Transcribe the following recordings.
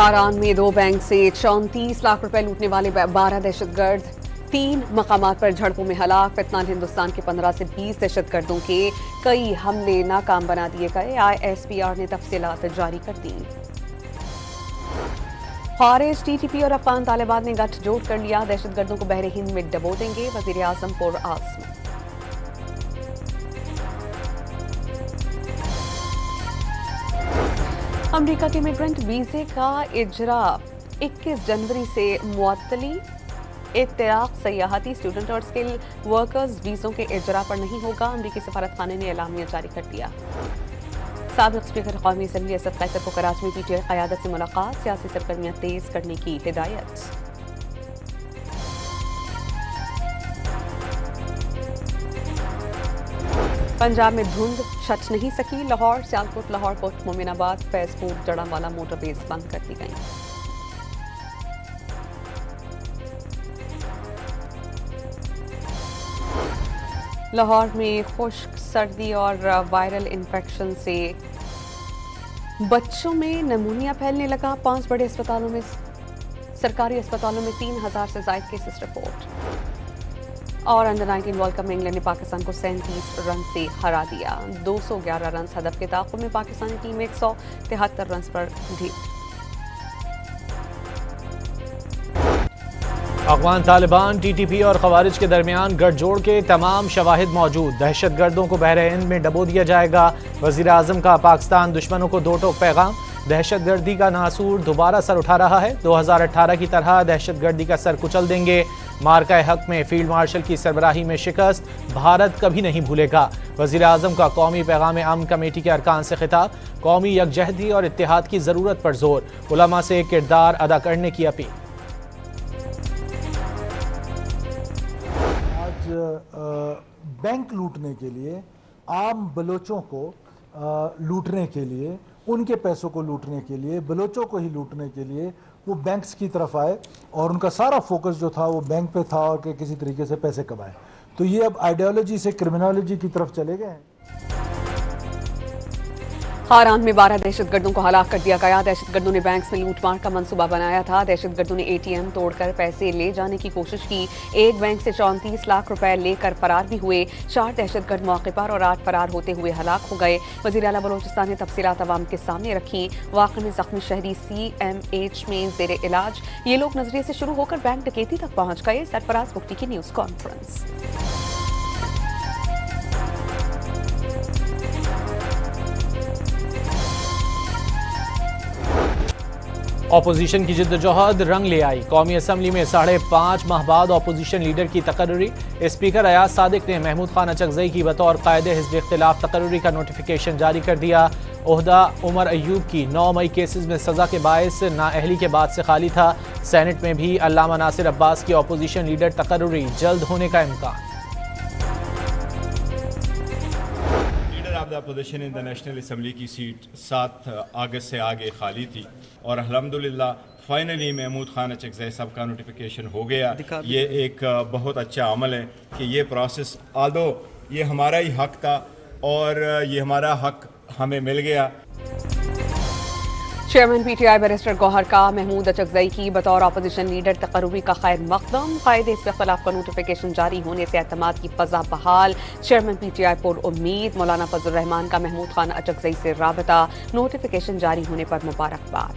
हारान में 2 बैंक से 34 लाख रुपए लूटने वाले 12 दहशतगर्द, 3 मकामात पर झड़पों में हलाक। फितनान हिंदुस्तान के 15 से 20 दहशतगर्दों के कई हमले नाकाम बना दिए गए। ISPR ने तफसीलात जारी कर दी। खारिज TTP और अफगान तालिबान ने गठजोड़ कर लिया। दहशतगर्दों को बहरे हिंद में डबो देंगे। वजीर आजम पुरआज़म। अमेरिका के इमिग्रेंट वीजे का इजरा 21 जनवरी से मुअत्तली। इत्तलाक सयाहती स्टूडेंट और स्किल वर्कर्स वीजों के इजरा पर नहीं होगा। अमरीकी सफारत खाने ने एलामिया जारी कर दिया। साबिक स्पीकर कौमी असम्बली असद कैसर को कराची में PTI क़यादत से मुलाकात। सियासी सरगर्मियां तेज करने की हिदायत। पंजाब में धुंध छट नहीं सकी। लाहौर, सियालकोट, लाहौर कोट, मोमिनाबाद, फैजपुर, जड़ांवाला मोटरवेज बंद कर दी गई। लाहौर में खुश्क सर्दी और वायरल इन्फेक्शन से बच्चों में नमूनिया फैलने लगा। 5 बड़े अस्पतालों में सरकारी अस्पतालों में 3000 से ज्यादा केसेस रिपोर्ट। और अंडर-19 वर्ल्ड कप में इंग्लैंड ने पाकिस्तान को 37 रन से हरा दिया। 211 रन हदफ के ताक़ुब में पाकिस्तानी टीम 173 रन पर ढीठ। अफगान तालिबान, TTP और खवारिज के दरमियान गठजोड़ के तमाम शवाहिद मौजूद। दहशतगर्दों को बहरे हिंद में डबो दिया जाएगा। वज़ीर आज़म का पाकिस्तान दुश्मनों को 2 टोक पैगाम। दहशतगर्दी का नासूर दोबारा सर उठा रहा है। 2018 की तरह दहशतगर्दी का सर कुचल देंगे। मार्का हक में फील्ड मार्शल की सरबराही में शिकस्त भारत कभी नहीं भूलेगा। वज़ीर आज़म का कौमी पैगाम अमन कमेटी के अरकान से खिताब। कौमी यकजहती और इत्तेहाद की ज़रूरत पर जोर। उलमा से किरदार अदा करने की अपील। बैंक लूटने के लिए, आम बलोचों को लूटने के लिए, उनके पैसों को लूटने के लिए, बलोचों को ही लूटने के लिए वो बैंक्स की तरफ आए और उनका सारा फोकस जो था वो बैंक पे था और किसी तरीके से पैसे कमाए। तो ये अब आइडियोलॉजी से क्रिमिनोलॉजी की तरफ चले गए हैं। हारान में 12 दहशतगर्दों को हलाक कर दिया गया। दहशतगर्दों ने बैंक में लूटमार का मंसूबा बनाया था। दहशतगर्दों ने ATM तोड़कर पैसे ले जाने की कोशिश की। एक बैंक से 34 लाख रुपए लेकर फरार भी हुए। 4 दहशतगर्द मौके पर और 8 फरार होते हुए हलाक हो गए। वज़ीर आला बलोचिस्तान ने तफसीलात अवाम के सामने रखी। वाक़े में जख्मी शहरी CMH में ज़ेर इलाज। ये लोग नजरिए से शुरू होकर बैंक डकैती तक पहुंच गए। सरफराज मुफ्ती की न्यूज़ कॉन्फ्रेंस। अपोजिशन की जिद्दोजहद रंग ले आई। कौमी असम्बली में 5.5 माह बाद अपोजिशन लीडर की तकर्रुरी। स्पीकर अयाज सादिक ने महमूद खान अचकजई की बतौर कायदे हिज़्ब इख्तिलाफ तकर्रुरी का नोटिफिकेशन जारी कर दिया। ओहदा उमर अयूब की 9 मई केसेस में सजा के बायस नाअहली के बाद से खाली था। सेनेट में भी अल्लामा नासिर अब्बास की अपोजिशन लीडर तकर्रुरी जल्द होने का इम्कान। Of the opposition in the national assembly की सीट 7 अगस्त से आगे खाली थी और अल्हम्दुलिल्लाह फाइनली महमूद खान अचकजई साहब का नोटिफिकेशन हो गया। ये एक बहुत अच्छा अमल है कि ये प्रोसेस आदो ये हमारा ही हक था और ये हमारा हक हमें मिल गया। चेयरमैन PTI बैरिस्टर गौहर का महमूद अचकजई की बतौर अपोजिशन लीडर तकर्रुरी का खैर मकदम। कायदे हिज़्ब इख्तिलाफ का नोटिफिकेशन जारी होने से एतमाद की फ़ज़ा बहाल। चेयरमैन PTI पुर उम्मीद। मौलाना फजल रहमान का महमूद खान अचकजई से राबता। नोटिफिकेशन जारी होने पर मुबारकबाद।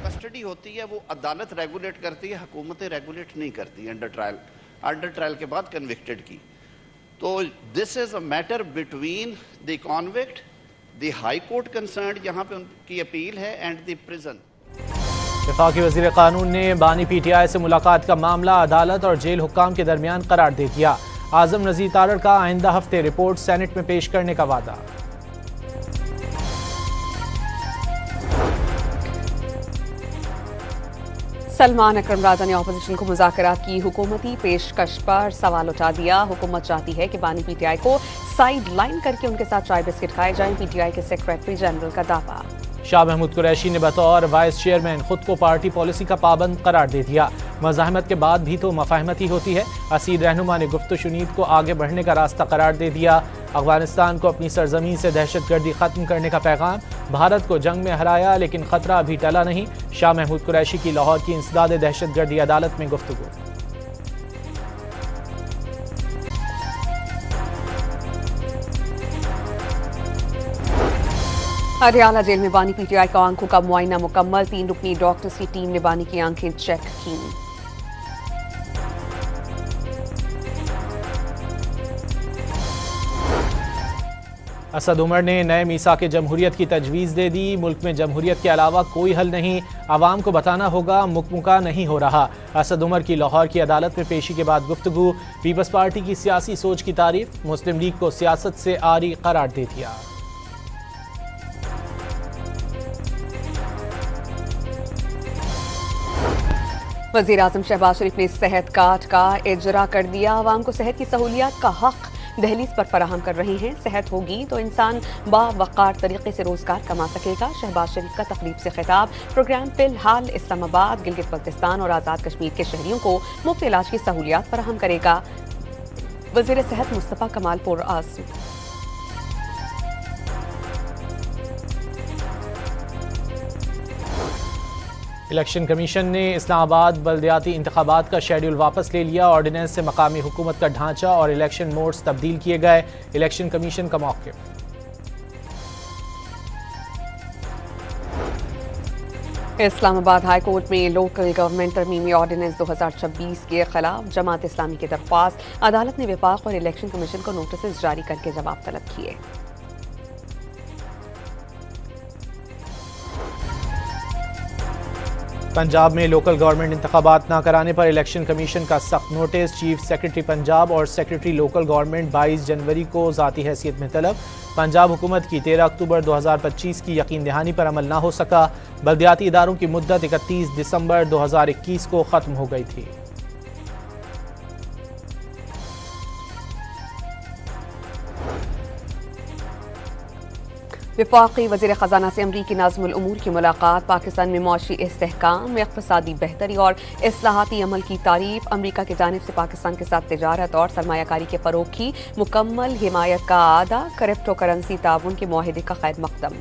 कस्टडी होती है वो अदालत रेगुलेट करती है, हुकूमतें रेगुलेट नहीं करती। अंडर ट्रायल के बाद कन्विक्टेड की। तो this is a matter between the convict, the high court concern, यहाँ पे उनकी अपील है, एंड द प्रिजन। वफाकी वज़ीर कानून ने बानी PTI से मुलाकात का मामला अदालत और जेल हुक्काम के दरमियान करार दे दिया। आजम नज़ीर तारड़ का आइंदा हफ्ते रिपोर्ट सेनेट में पेश करने का वादा। सलमान अकरम राजा ने अपोजिशन को मुज़ाकरात की हुकूमती पेशकश पर सवाल उठा दिया। हुकूमत चाहती है कि बानी PTI को साइड लाइन करके उनके साथ चाय बिस्किट खाए जाएं। PTI के सेक्रेटरी जनरल का दावा। शाह महमूद कुरैशी ने बतौर वाइस चेयरमैन खुद को पार्टी पॉलिसी का पाबंद करार दे दिया। मज़ाहमत के बाद भी तो मफाहमत ही होती है। असीद रहनुमा ने गुफ्त शुनीद को आगे बढ़ने का रास्ता करार दे दिया। अफगानिस्तान को अपनी सरजमीन से दहशतगर्दी खत्म करने का पैगाम। भारत को जंग में हराया लेकिन खतरा अभी टला नहीं। शाह महमूद कुरैशी की लाहौर की इंसदाद दहशतगर्दी अदालत में गुफ्तगू। हरियाणा जेल में बानी पीटीआई का आंखों का मुआयना मुकम्मल। 3 रुकनी डॉक्टर्स की टीम ने बानी की आंखें चेक की। असद उमर ने नए मीसाक जमहूरियत की तजवीज़ दे दी। मुल्क में जमहूरियत के अलावा कोई हल नहीं, आवाम को बताना होगा मुकमुका नहीं हो रहा। असद उमर की लाहौर की अदालत में पेशी के बाद गुफ्तगू। पीपल्स पार्टी की सियासी सोच की तारीफ। मुस्लिम लीग को सियासत से आरी करार दे दिया। वज़ीर आज़म शहबाज शरीफ ने सेहत कार्ड का इजरा कर दिया। आवाम को सेहत की सहूलियात का हक दहलीज पर फराहम कर रहे हैं। सेहत होगी तो इंसान बावकार तरीके से रोजगार कमा सकेगा। शहबाज शरीफ का तकरीब से खिताब। प्रोग्राम फिलहाल इस्लामाबाद, गिलगित बल्तिस्तान और आज़ाद कश्मीर के शहरियों को मुफ्त इलाज की सहूलियात फराहम करेगा। वज़ीर सेहत मुस्तफ़ा कमाल पुरआस। इलेक्शन कमीशन ने इस्लामाबाद बल्दियाती इंतखाबात का शेड्यूल वापस ले लिया। ऑर्डिनेंस से मकामी हुकूमत का ढांचा और इलेक्शन मोड्स तब्दील किए गए। इलेक्शन कमीशन का मौक़िफ़। इस्लामाबाद हाई कोर्ट में लोकल गवर्नमेंट तरमीमी ऑर्डिनेंस 2026 के खिलाफ जमात इस्लामी की दरख्वास्त। अदालत ने विफाक और इलेक्शन कमीशन को नोटिस जारी करके जवाब तलब किए। पंजाब में लोकल गवर्नमेंट इंतखाबात न कराने पर इलेक्शन कमीशन का सख्त नोटिस। चीफ सेक्रेटरी पंजाब और सेक्रेटरी लोकल गवर्नमेंट 22 जनवरी को ज़ाती हैसियत में तलब। पंजाब हुकूमत की 13 अक्टूबर 2025 की यकीन दहानी पर अमल न हो सका। बल्दियाती इदारों की मुद्दत 31 दिसंबर 2021 को ख़त्म हो गई थी। वफाकी वज़ीर ख़जाना से अमरीकी नाज़िमुल उमूर की मुलाकात। पाकिस्तान में मुआशी इस्तेहकाम, इक़्तिसादी बेहतरी और इस्लाहाती अमल की तारीफ। अमरीका की जानिब से पाकिस्तान के साथ तिजारत और सरमायाकारी के फ़रोग़ की मुकम्मल हिमायत का आदा। क्रिप्टो करेंसी ताउन के मुआहदे का खैर मक़दम।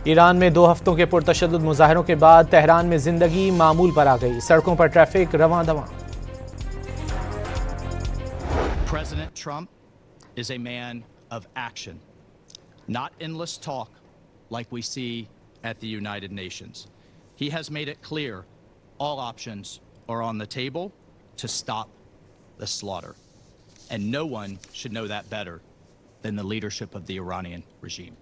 ईरान में 2 हफ्तों के पुरतशद्दुद मुज़ाहरों के बाद तेहरान में ज़िंदगी मामूल पर आ गई। सड़कों पर ट्रैफिक रवां दवां। President Trump is a man of action, not endless talk like we see at the United Nations. He has made it clear all options are on the table to stop the slaughter. And no one should know that better than the leadership of the Iranian regime.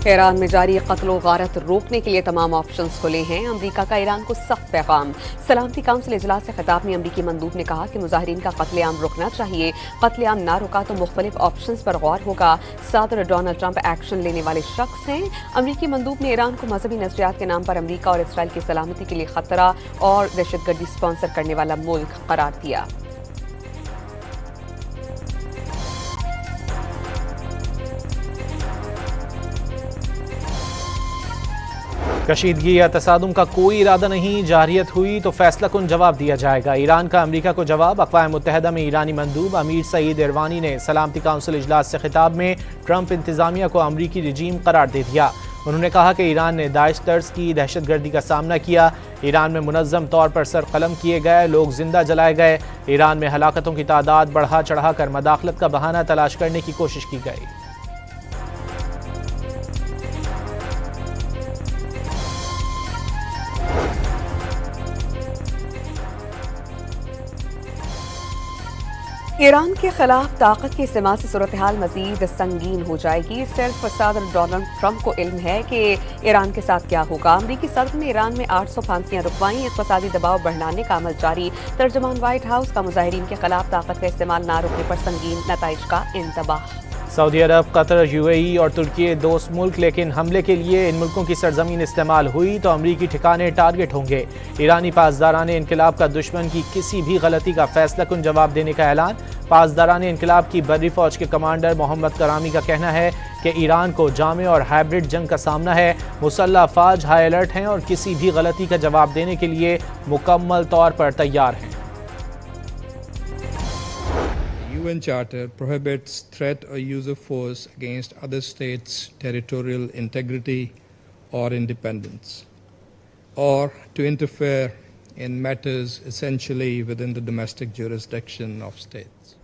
Iran में जारी कत्ल व गारत रोकने के लिए तमाम options खुले हैं। अमरीका का ईरान को सख्त पैगाम। सलामती काउंसिल इजलास से खिताब में अमरीकी मंदूब ने कहा कि मुजाहिरीन का कत्लेआम रुकना चाहिए। कत्लेआम ना रुका तो मुख्तलिफ ऑप्शंस पर गौर होगा। सदर डोनाल्ड ट्रंप एक्शन लेने वाले शख्स हैं। अमरीकी मंदूब ने ईरान को मजहबी नजरियात के नाम पर अमरीका और इसराइल की सलामती के लिए खतरा और दहशतगर्दी स्पॉन्सर करने वाला मुल्क करार दिया। कशीदगी या तसादुम का कोई इरादा नहीं। जारियत हुई तो फैसला कुन जवाब दिया जाएगा। ईरान का अमरीका को जवाब। अक़वाम मुत्तहिदा में ईरानी मंदूब अमीर सईद इरवानी ने सलामती काउंसिल इजलास से खिताब में ट्रंप इंतजामिया को अमरीकी रजीम करार दे दिया। उन्होंने कहा कि ईरान ने दाइश तर्ज की दहशतगर्दी का सामना किया। ईरान में मुनज़्ज़म तौर पर सर कलम किए गए, लोग जिंदा जलाए गए। ईरान में हलाकतों की तादाद बढ़ा चढ़ा कर मदाखलत का बहाना तलाश करने की कोशिश की गई। ईरान के खिलाफ ताकत के इस्तेमाल से सूरत हाल मजीद संगीन हो जाएगी। सिर्फ सदर डोनाल्ड ट्रंप को इल्म है कि ईरान के साथ क्या होगा। अमरीकी सदर ने ईरान में 800 फांसियां रुकवाई। इक़्तिसादी दबाव बढ़ाने का अमल जारी। तर्जमान व्हाइट हाउस का मुजाहिरीन के खिलाफ ताकत का इस्तेमाल न रोकने पर संगीन नताइज का इंतबाह। सऊदी अरब, कतर, यूएई और तुर्की दोस्त मुल्क, लेकिन हमले के लिए इन मुल्कों की सरजमीन इस्तेमाल हुई तो अमरीकी ठिकाने टारगेट होंगे। ईरानी पासदारान इनकलाब का दुश्मन की किसी भी गलती का फैसला कुन जवाब देने का ऐलान। पासदारान इनकलाब की बर्री फौज के कमांडर मोहम्मद करामी का कहना है कि ईरान को जामे और हाइब्रिड जंग का सामना है। मुसल्लह अफवाज हाई अलर्ट हैं और किसी भी गलती का जवाब देने के लिए मुकम्मल तौर पर तैयार हैं। UN Charter prohibits threat or use of force against other states' territorial integrity or independence, or to interfere in matters essentially within the domestic jurisdiction of states.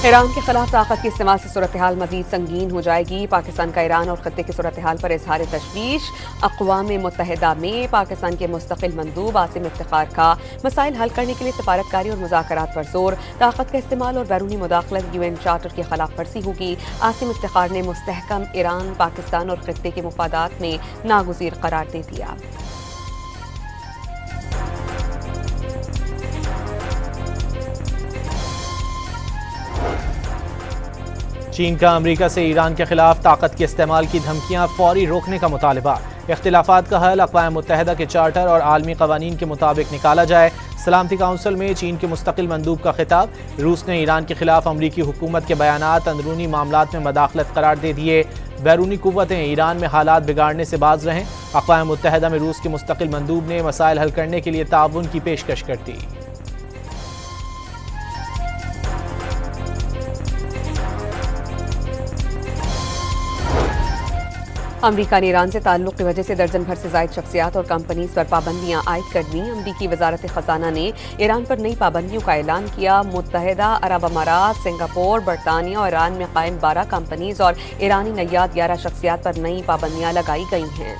Iran के खिलाफ ताकत के इस्तेमाल से सूरत हाल मजीद संगीन हो जाएगी। पाकिस्तान का ईरान और खत्ते की सूरत हाल पर इजहार तशवीश। अक़वाम मुत्तहिदा में पाकिस्तान के मुस्तकिल मंदूब आसिम इफ्तिखार का मसाइल हल करने के लिए सफारतकारी और मुज़ाकरात पर जोर। ताकत का इस्तेमाल और बैरूनी मुदाखलत UN चार्टर की खिलाफ वर्जी होगी। आसिम इफ्तिखार ने मुस्तहकम ईरान, पाकिस्तान और खत्ते के मुफादात में नागुज़ीर करार दे दिया। चीन का अमेरिका से ईरान के खिलाफ ताकत के इस्तेमाल की धमकियां फौरी रोकने का मुतालबा। इख्तिलाफात का हल अक़वाम मुत्तहिदा के चार्टर और आलमी कवानीन के मुताबिक निकाला जाए। सलामती काउंसिल में चीन के मुस्तकिल मंदूब का खिताब। रूस ने ईरान के खिलाफ अमरीकी हुकूमत के बयानात अंदरूनी मामलात में मदाखलत करार दे दिए। बैरूनी कुव्वतें ईरान में हालात बिगाड़ने से बाज रहें। अक़वाम मुत्तहिदा में रूस के मुस्तकिल मंदूब ने मसाइल हल करने के लिए ताउन की पेशकश कर दी। अमरीका ने ईरान से ताल्लुक़ की वजह से दर्जन भर से ज़ायद शख्सियात और कंपनीज पर पाबंदियां आयद कर दी। अमरीकी वजारत ख़जाना ने ईरान पर नई पाबंदियों का ऐलान किया। मुत्तहिदा अरब अमारात, सिंगापुर, बरतानिया और ईरान में कायम 12 कंपनीज और ईरानी नैयाद 11 शख्सियात पर नई पाबंदियां लगाई गई हैं।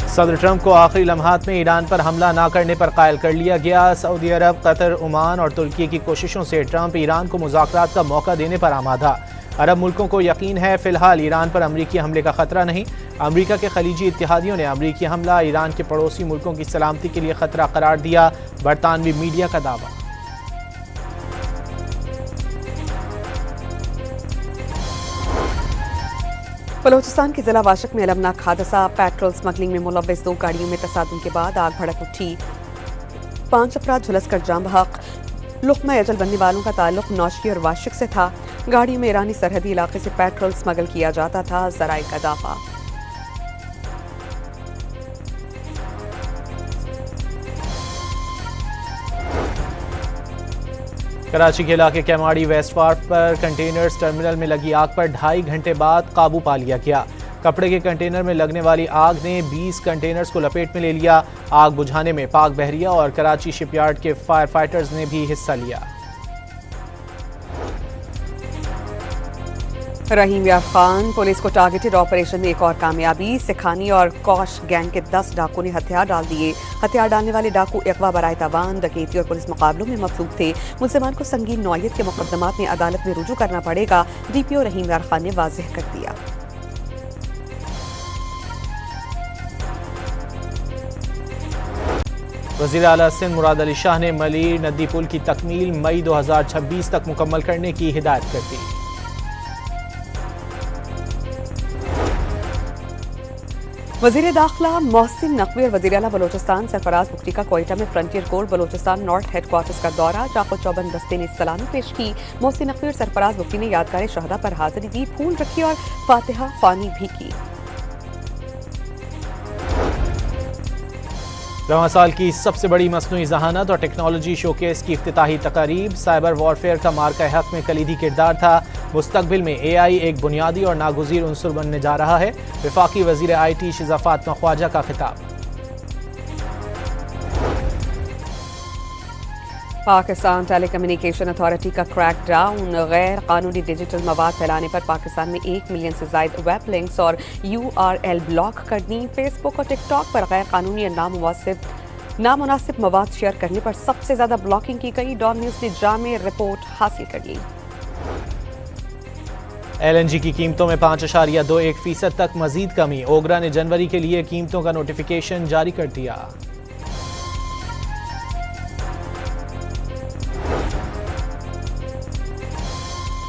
सदर ट्रंप को आखिरी लम्हात में ईरान पर हमला न करने पर कायल कर लिया गया। सऊदी अरब, कतर, ओमान और तुर्की की कोशिशों से ट्रंप ईरान को मुज़ाकरात का मौका देने पर आमादा। अरब मुल्कों को यकीन है फिलहाल ईरान पर अमरीकी हमले का खतरा नहीं। अमरीका के खलीजी इत्तेहादियों ने अमरीकी हमला ईरान के पड़ोसी मुल्कों की सलामती के लिए खतरा करार दिया। बरतानवी मीडिया का दावा। बलोचिस्तान के जिला वाशक में अलमनाक हादसा। पेट्रोल स्मगलिंग में मुलव्वस 2 गाड़ियों में तसादुम के बाद आग भड़क उठी। 5 अफराद झुलसकर जाम बहक। लुक़मा अजल बनने वालों का ताल्लुक नौशकी और वाशिक से था। गाड़ियों में ईरानी सरहदी इलाके से पेट्रोल स्मगल किया जाता था, ज़राए का दावा। कराची के इलाके कैमाड़ी वेस्ट वार्फ पर कंटेनर्स टर्मिनल में लगी आग पर 2.5 घंटे बाद काबू पा लिया गया। कपड़े के कंटेनर में लगने वाली आग ने 20 कंटेनर्स को लपेट में ले लिया। आग बुझाने में पाक बहरिया और कराची शिपयार्ड के फायर फाइटर्स ने भी हिस्सा लिया। रहीम यार खान पुलिस को टारगेटेड ऑपरेशन में एक और कामयाबी। सिखानी और कौश गैंग के 10 डाकुओं ने हथियार डाल दिए। हथियार डालने वाले डाकू अगवा बराए तावान, डकैती और पुलिस मुकाबलों में मफलूक थे। मुलजिमान को संगीन नौयत के मुकदमात में अदालत में रुजू करना पड़ेगा, DPO रहीम यार खान ने वाज़ेह कर दिया। वज़ीर आला सिंध मुराद अली शाह ने मलीर नदी पुल की तकमील मई 2026 तक मुकम्मल करने की हिदायत कर दी। वज़ीर दाखिला मोहसिन नकवी और वज़ीर आला बलोचिस्तान सरफराज बुखरी का कोयटा में frontier core Balochistan north headquarters का दौरा। चाको चौबंद दस्ते ने सलामी पेश की। मोहसिन नकवी और सरफराज बुखरी ने यादगार शहदा पर हाजिरी दी, फूल रखी और फातिहा ख्वानी भी की। रवां साल की सबसे बड़ी मसनूई जहानत और टेक्नोलॉजी शोकेस की इफ्तिताही तकारीब। साइबर वॉरफेयर का मार्का हक में कलीदी किरदार था। मुस्तकबिल में AI एक बुनियादी और नागुज़ीर उनसुर बनने जा रहा है। वफाकी वज़ीर IT शिज़ा फातिमा ख्वाजा का खिताब। पाकिस्तान टेलीकम्युनिकेशन अथॉरिटी का क्रैकडाउन। गैर कानूनी डिजिटल मवाद फैलाने पर पाकिस्तान में 1 मिलियन से ज़ायद वेब लिंक्स और URL ब्लॉक कर दी। फेसबुक और टिकटॉक पर गैर कानूनी और नामुनासिब मवाद शेयर करने पर सबसे ज़्यादा ब्लॉकिंग की गई। डॉन न्यूज़ ने जामे रिपोर्ट हासिल कर ली। LNG की कीमतों में 5.21% तक मजीद कमी। ओगरा ने जनवरी के लिए कीमतों का नोटिफिकेशन जारी कर दिया।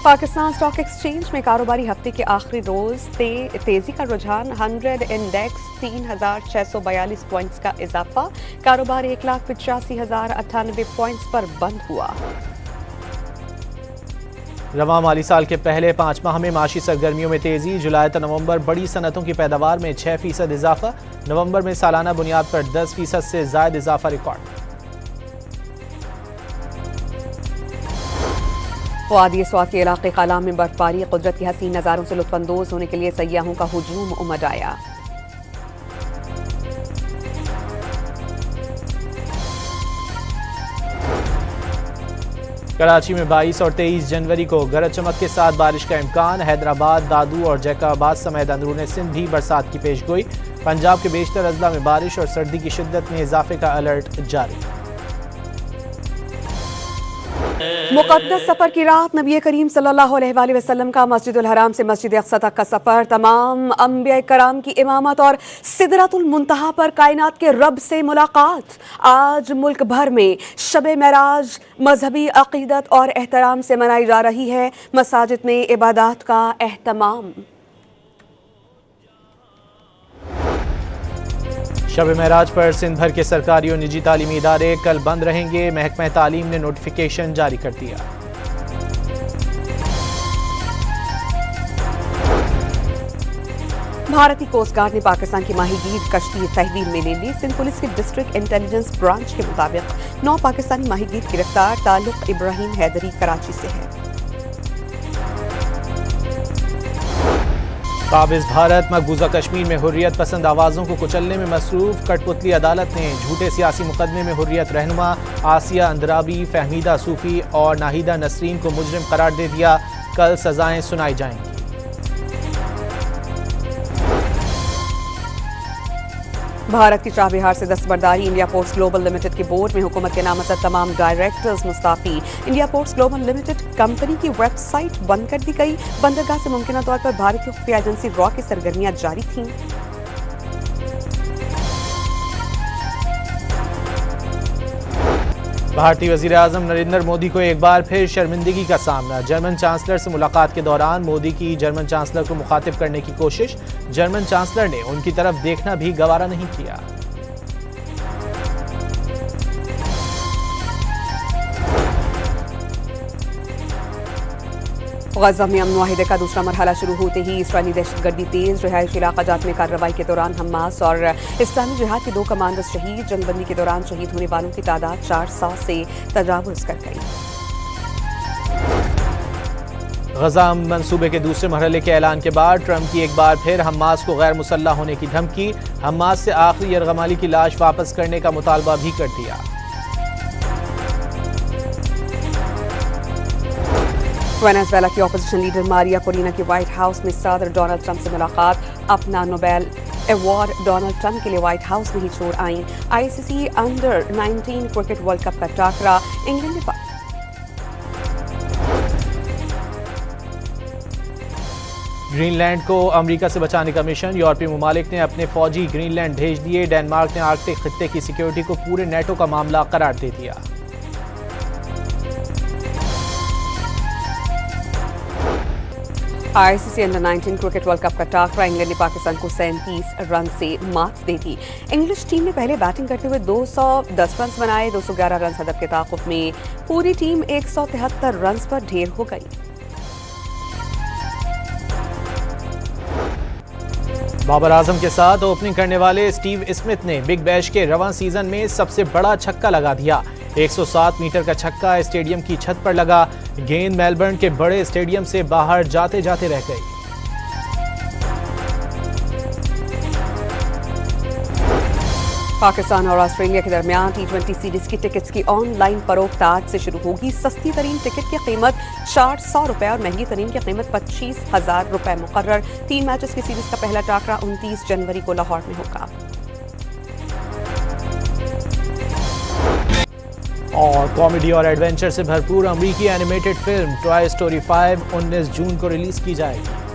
पाकिस्तान स्टॉक एक्सचेंज में कारोबारी हफ्ते के आखिरी रोज तेजी का रुझान 100 इंडेक्स 3,642 पॉइंट्स का इजाफा। कारोबार 1,85,098 पॉइंट्स पर बंद हुआ। रवां माली साल के पहले 5 माह में माशी सरगर्मियों में तेजी। जुलाई से नवंबर बड़ी सनतों की पैदावार में 6% इजाफा। नवंबर में सालाना बुनियाद पर 10% से ज्यादा इजाफा रिकॉर्ड। वादी स्वात के इलाके कालाम में बर्फबारी, कुदरत की हसीन नज़ारों से लुत्फानंदोज होने के लिए सयाहों का हुजूम उमड़ आया। कराची में 22 और 23 जनवरी को गरज चमक के साथ बारिश का इम्कान। हैदराबाद, दादू और जैकाबाद समेत अंदरून सिंध भी बरसात की पेशगोई। पंजाब के बेशतर अजला में बारिश और सर्दी की शिद्दत में इजाफे का अलर्ट जारी। मुक़द्दस सफ़र की रात नबी करीम सल्लल्लाहु अलैहि वसल्लम का मस्जिदुल हराम से मस्जिद अक़सा तक का सफ़र, तमाम अंबिया कराम की इमामत और सिदरतुल मुंतहा पर कायनात के रब से मुलाकात। आज मुल्क भर में शब मेराज मजहबी अक़ीदत और एहतराम से मनाई जा रही है। मसाजिद में इबादत का एहतमाम। शब महराज पर सिंध भर के सरकारी और निजी तालीमी इदारे कल बंद रहेंगे। महकमा तालीम ने नोटिफिकेशन जारी कर दिया। भारतीय कोस्ट गार्ड ने पाकिस्तान की माहीगीर कश्ती तहवील में ले ली। सिंध पुलिस के डिस्ट्रिक्ट इंटेलिजेंस ब्रांच के मुताबिक 9 पाकिस्तानी माहीगीर गिरफ्तार। ताल्लुक इब्राहिम हैदरी कराची से है। काबिज भारत मकबूजा कश्मीर में हुर्रियत पसंद आवाज़ों को कुचलने में मसरूफ। कठपुतली अदालत ने झूठे सियासी मुकदमे में हुर्रियत रहनुमा आसिया अंदराबी, फहमीदा सूफी और नाहिदा नसरीन को मुजरिम करार दे दिया। कल सजाएं सुनाई जाएंगी। भारत की शाह बिहार से दस्तबरदारी। इंडिया पोर्ट्स ग्लोबल लिमिटेड के बोर्ड में हुकूमत के नामज़द तमाम directors Mustafi. India ports global limited company की वेबसाइट बंद कर दी गई। बंदरगाह से मुमकिन तौर पर भारतीय खुफिया एजेंसी रॉ की सरगर्मियां जारी थीं। भारतीय वज़ीर आज़म नरेंद्र मोदी को एक बार फिर शर्मिंदगी का सामना। जर्मन चांसलर से मुलाकात के दौरान मोदी की जर्मन चांसलर को मुखातिब करने की कोशिश। जर्मन चांसलर ने उनकी तरफ देखना भी गवारा नहीं किया। गजा में अमन मुआहिदे का दूसरा मरहला शुरू होते ही इस्राईली दहशतगर्दी तेज। रिहायशी इलाका जात में कार्रवाई के दौरान हमास और इस्लामी जिहाद के 2 कमांडर्स शहीद। जंगबंदी के दौरान शहीद होने वालों की तादाद 400 से तजावुज़ कर गई। गजा मंसूबे के दूसरे मरहले के ऐलान के बाद ट्रंप की एक बार फिर हमास को गैर मुसल्लह होने की धमकी। हमास से आखिरी यरगमाली की लाश वापस करने का मुतालबा भी कर दिया। वेनेजुएला की अपोजिशन लीडर मारिया कोरिना की व्हाइट हाउस में सदर डोनाल्ड ट्रंप से मुलाकात। अपना नोबेल अवार्ड डोनाल्ड ट्रंप के लिए व्हाइट हाउस में ही छोड़ आईं। ICC under 19 cricket world cup का टाकरा इंग्लैंड में ग्रीनलैंड को अमेरिका से बचाने का मिशन। यूरोपीय ममालिक ने अपने फौजी ग्रीनलैंड भेज दिए। डेनमार्क ने आर्कटिक खित्ते की सिक्योरिटी को पूरे नेटो का मामला करार दे दिया। ICC under 19 cricket world cup का टाकरा। इंग्लैंड ने पाकिस्तान को 37 रन से मात दे दी। इंग्लिश टीम ने पहले बैटिंग करते हुए 210 रन बनाए। 211 रन हदफ के ताक़ुब में पूरी टीम 173 रन पर ढेर हो गई। बाबर आजम के साथ ओपनिंग करने वाले स्टीव स्मिथ ने बिग बैश के रवां सीजन में सबसे बड़ा छक्का लगा दिया। 107 मीटर का छक्का स्टेडियम की छत पर लगा। गेंद मेलबर्न के बड़े स्टेडियम से बाहर जाते जाते रह गई। पाकिस्तान और ऑस्ट्रेलिया के दरमियान T20 सीरीज की टिकट्स की ऑनलाइन फरोख्त आज से शुरू होगी। सस्ती तरीन टिकट की कीमत 400 रुपए और महंगी तरीन की कीमत 25,000 रुपए मुकर्रर। 3 मैचेस की सीरीज का पहला टाकरा 29 जनवरी को लाहौर में होगा। और कॉमेडी और एडवेंचर से भरपूर अमेरिकी एनिमेटेड फिल्म टॉय स्टोरी 5 19 जून को रिलीज की जाएगी।